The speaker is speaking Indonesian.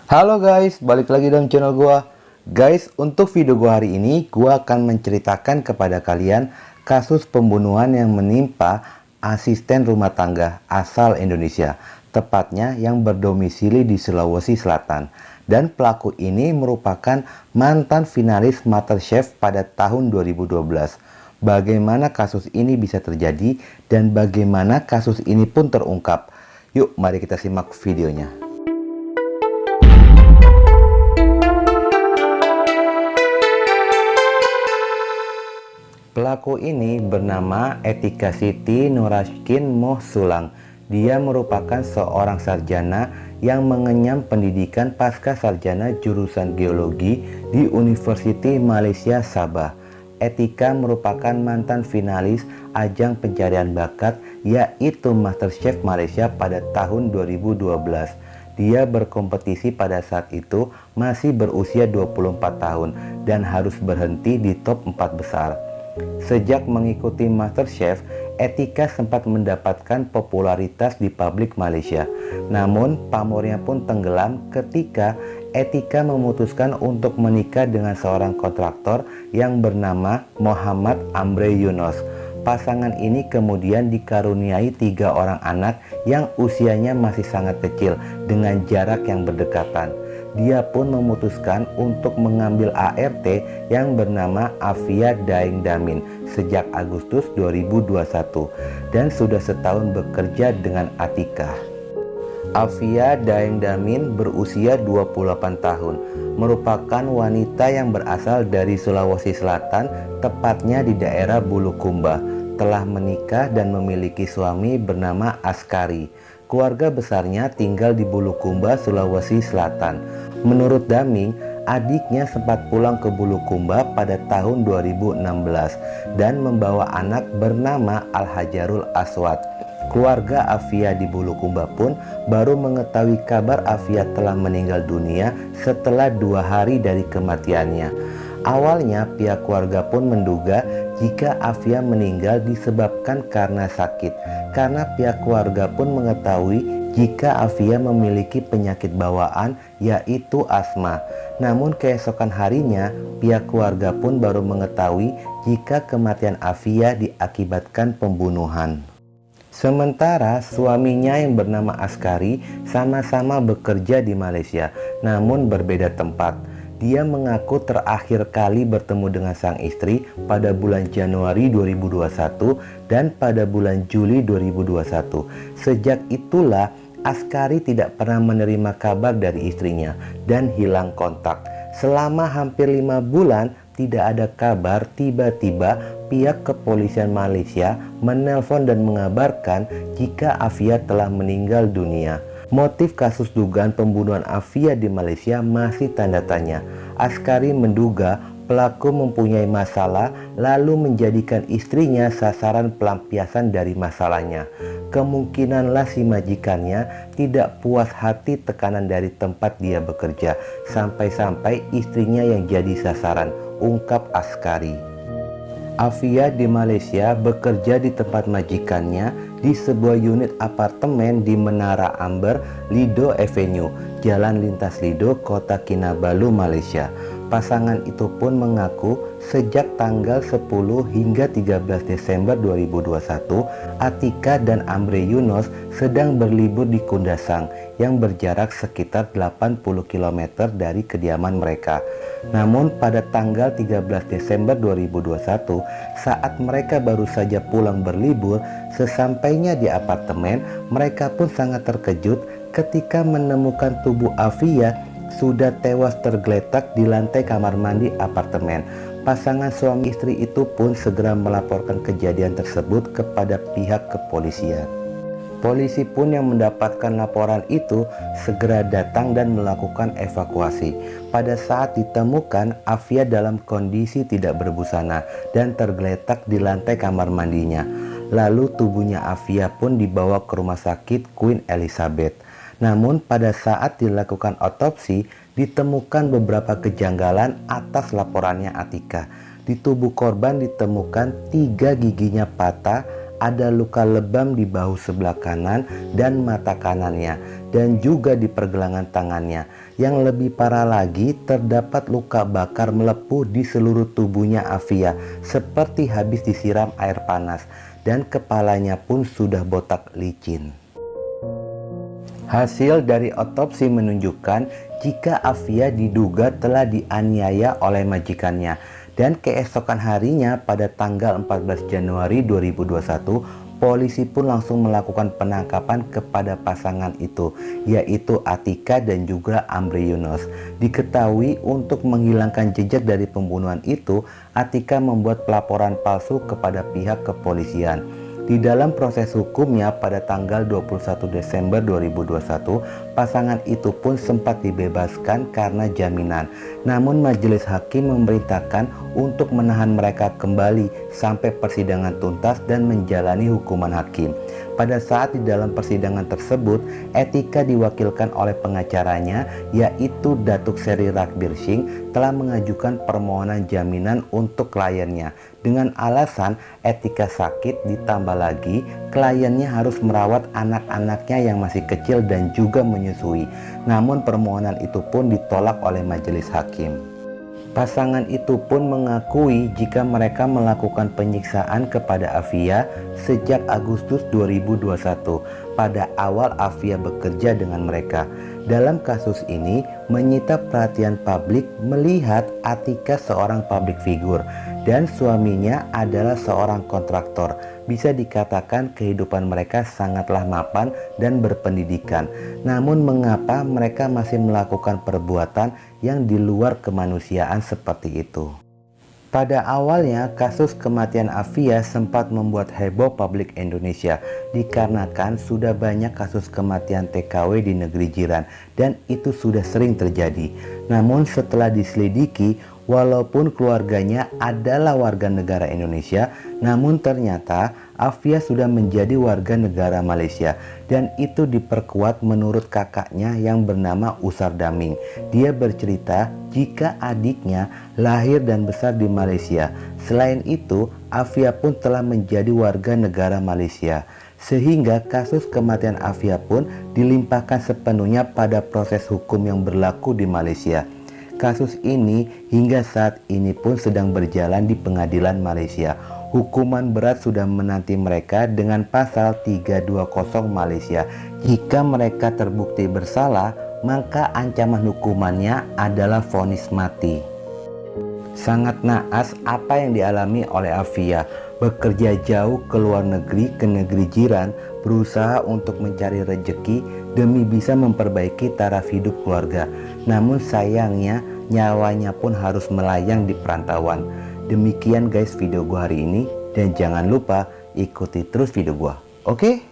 Halo guys, balik lagi dalam channel gua. Guys, untuk video gua hari ini, gua akan menceritakan kepada kalian kasus pembunuhan yang menimpa asisten rumah tangga asal Indonesia, tepatnya yang berdomisili di Sulawesi Selatan. Dan pelaku ini merupakan mantan finalis MasterChef pada tahun 2012. Bagaimana kasus ini bisa terjadi dan bagaimana kasus ini pun terungkap? Yuk, mari kita simak videonya. Pelaku ini bernama Etika Siti Nuraskin Moh Sulang. Dia merupakan seorang sarjana yang mengenyam pendidikan pasca sarjana jurusan geologi di Universiti Malaysia Sabah. Etika merupakan mantan finalis ajang pencarian bakat yaitu MasterChef Malaysia pada tahun 2012. Dia berkompetisi pada saat itu masih berusia 24 tahun dan harus berhenti di top 4 besar. Sejak mengikuti MasterChef, Etika sempat mendapatkan popularitas di publik Malaysia. Namun, pamornya pun tenggelam ketika Etika memutuskan untuk menikah dengan seorang kontraktor yang bernama Muhammad Amre Yunus. Pasangan ini kemudian dikaruniai 3 orang anak yang usianya masih sangat kecil dengan jarak yang berdekatan. Dia pun memutuskan untuk mengambil ART yang bernama Afia Daeng Damin sejak Agustus 2021 dan sudah setahun bekerja dengan Atika. Afia Daeng Damin berusia 28 tahun, merupakan wanita yang berasal dari Sulawesi Selatan, tepatnya di daerah Bulukumba. Telah menikah dan memiliki suami bernama Askari. Keluarga besarnya tinggal di Bulukumba, Sulawesi Selatan. Menurut Daming, adiknya sempat pulang ke Bulukumba pada tahun 2016 dan membawa anak bernama Al-Hajarul Aswad. Keluarga Afia di Bulukumba pun baru mengetahui kabar Afia telah meninggal dunia setelah 2 hari dari kematiannya. Awalnya pihak keluarga pun menduga jika Afia meninggal disebabkan karena sakit, karena pihak keluarga pun mengetahui jika Afia memiliki penyakit bawaan yaitu asma. Namun keesokan harinya pihak keluarga pun baru mengetahui jika kematian Afia diakibatkan pembunuhan. Sementara suaminya yang bernama Askari sama-sama bekerja di Malaysia, namun berbeda tempat. Dia mengaku terakhir kali bertemu dengan sang istri pada bulan Januari 2021 dan pada bulan Juli 2021. Sejak itulah Askari tidak pernah menerima kabar dari istrinya dan hilang kontak. Selama hampir 5 bulan tidak ada kabar, tiba-tiba pihak kepolisian Malaysia menelpon dan mengabarkan jika Afia telah meninggal dunia. Motif kasus dugaan pembunuhan Afia di Malaysia masih tanda tanya. Askari menduga pelaku mempunyai masalah lalu menjadikan istrinya sasaran pelampiasan dari masalahnya. Kemungkinanlah si majikannya tidak puas hati tekanan dari tempat dia bekerja, sampai-sampai istrinya yang jadi sasaran, ungkap Askari. Afia di Malaysia bekerja di tempat majikannya di sebuah unit apartemen di Menara Amber, Lido Avenue, Jalan Lintas Lido, Kota Kinabalu, Malaysia. Pasangan itu pun mengaku sejak tanggal 10 hingga 13 Desember 2021, Atika dan Amre Yunus sedang berlibur di Kundasang yang berjarak sekitar 80 km dari kediaman mereka. Namun pada tanggal 13 Desember 2021, saat mereka baru saja pulang berlibur, sesampainya di apartemen, mereka pun sangat terkejut ketika menemukan tubuh Afia sudah tewas tergeletak di lantai kamar mandi apartemen. Pasangan suami istri itu pun segera melaporkan kejadian tersebut kepada pihak kepolisian. Polisi pun yang mendapatkan laporan itu segera datang dan melakukan evakuasi. Pada saat ditemukan, Afia dalam kondisi tidak berbusana dan tergeletak di lantai kamar mandinya. Lalu tubuhnya Afia pun dibawa ke rumah sakit Queen Elizabeth. Namun pada saat dilakukan otopsi, ditemukan beberapa kejanggalan atas laporannya Atika. Di tubuh korban ditemukan 3 giginya patah, ada luka lebam di bahu sebelah kanan dan mata kanannya, dan juga di pergelangan tangannya. Yang lebih parah lagi, terdapat luka bakar melepuh di seluruh tubuhnya Afia, seperti habis disiram air panas, dan kepalanya pun sudah botak licin. Hasil dari otopsi menunjukkan jika Afia diduga telah dianiaya oleh majikannya, dan keesokan harinya pada tanggal 14 Januari 2021, polisi pun langsung melakukan penangkapan kepada pasangan itu, yaitu Atika dan juga Amri Yunus. Diketahui untuk menghilangkan jejak dari pembunuhan itu, Atika membuat pelaporan palsu kepada pihak kepolisian. Di dalam proses hukumnya pada tanggal 21 Desember 2021, pasangan itu pun sempat dibebaskan karena jaminan. Namun majelis hakim memerintahkan untuk menahan mereka kembali sampai persidangan tuntas dan menjalani hukuman hakim. Pada saat di dalam persidangan tersebut, Atika diwakilkan oleh pengacaranya, yaitu Datuk Seri Rakbir Singh, telah mengajukan permohonan jaminan untuk kliennya. Dengan alasan Atika sakit, ditambah lagi kliennya harus merawat anak-anaknya yang masih kecil dan juga menyusui. Namun permohonan itu pun ditolak oleh majelis hakim. Pasangan itu pun mengakui jika mereka melakukan penyiksaan kepada Afia sejak Agustus 2021. Pada awal Afia bekerja dengan mereka. Dalam kasus ini menyita perhatian publik melihat Atika seorang public figure dan suaminya adalah seorang kontraktor. Bisa dikatakan kehidupan mereka sangatlah mapan dan berpendidikan. Namun mengapa mereka masih melakukan perbuatan yang di luar kemanusiaan seperti itu? Pada awalnya, kasus kematian Afia sempat membuat heboh publik Indonesia dikarenakan sudah banyak kasus kematian TKW di negeri jiran dan itu sudah sering terjadi. Namun setelah diselidiki, walaupun keluarganya adalah warga negara Indonesia, namun ternyata Afia sudah menjadi warga negara Malaysia, dan itu diperkuat menurut kakaknya yang bernama Usar Daming. Dia bercerita jika adiknya lahir dan besar di Malaysia. Selain itu, Afia pun telah menjadi warga negara Malaysia, sehingga kasus kematian Afia pun dilimpahkan sepenuhnya pada proses hukum yang berlaku di Malaysia. Kasus ini hingga saat ini pun sedang berjalan di pengadilan Malaysia. Hukuman berat sudah menanti mereka dengan pasal 320 Malaysia. Jika mereka terbukti bersalah, maka ancaman hukumannya adalah vonis mati. Sangat naas apa yang dialami oleh Afia. Bekerja jauh ke luar negeri, ke negeri jiran, berusaha untuk mencari rejeki demi bisa memperbaiki taraf hidup keluarga. Namun sayangnya nyawanya pun harus melayang di perantauan. Demikian guys video gua hari ini, dan jangan lupa ikuti terus video gua. Oke?